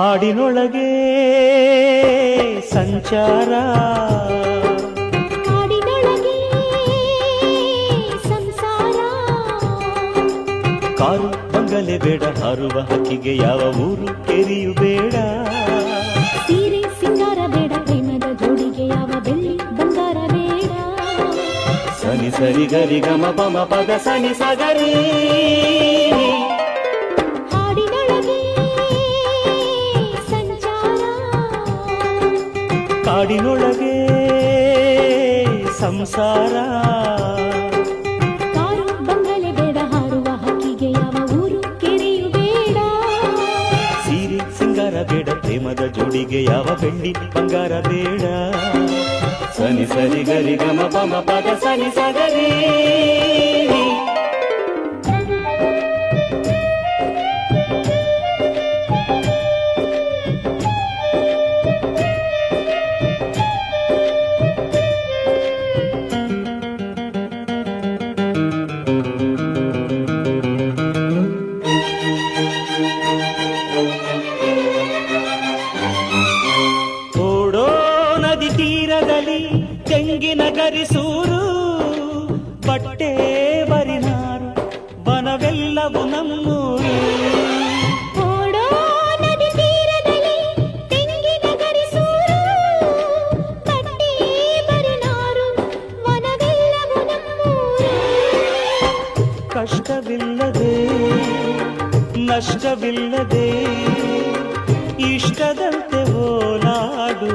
ಹಾಡಿನೊಳಗೆ ಸಂಚಾರ, ಹಾಡಿನೊಳಗೆ ಸಂಸಾರ. ಕಾರು ಬಂಗಲೆ ಬೇಡ, ಹಾರುವ ಹಕ್ಕಿಗೆ ಯಾವ ಊರು ಕೆರಿಯು ಬೇಡ. ಸೀರೆ ಸಿಂಗಾರ ಬೇಡ, ಪ್ರೇಮದ ಜೋಡಿಗೆ ಯಾವ ಬೆಳ್ಳಿ ಬಂಗಾರ ಬೇಡ. ಸನಿ ಸರಿ ಗರಿ ಗಮ ಪಮ ಪದ ಸನಿ ಸಗರಿ. ಹಾಡಿನೊಳಗೆ ಸಂಚಾರ, ಕಾಡಿನೊಳಗೆ ಸಂಸಾರ. ಕಾರು ಬಂಗಲೆ ಬೇಡ, ಹಾರುವ ಹಕ್ಕಿಗೆ ಯಾವ ಊರು ಕೆರೆಯು ಬೇಡ. ಸೀರೆ ಸಿಂಗಾರ ಬೇಡ, ಪ್ರೇಮದ ಜೋಡಿಗೆ ಯಾವ ಬೆಳ್ಳಿ ಬಂಗಾರ ಬೇಡ. ಸನಿ ಸರಿ ಗರಿ ಗಮ ಪಮ ಪದ ಸನಿ ಸಗರಿ. ಓಡೋ ನದಿ ತೀರದಲ್ಲಿ ತೆಂಗಿನ ಗರಿಸೂರು, ಬಟ್ಟೆ ಬರಿನಾರು ಬನವೆಲ್ಲವು ನಮ್ಮೂರು. ಓಡೋ ನದಿ ತೀರದಲ್ಲಿ ತೆಂಗಿನ ಗರಿಸೂರು, ಬಟ್ಟೆ ಬರಿನಾರು ವನವೆಲ್ಲವು ನಮ್ಮೂರು. ಕಷ್ಟವಿಲ್ಲದೆ ನಷ್ಟವಿಲ್ಲದೆ ಇಷ್ಟದಂತೆ ಓಲಾಡು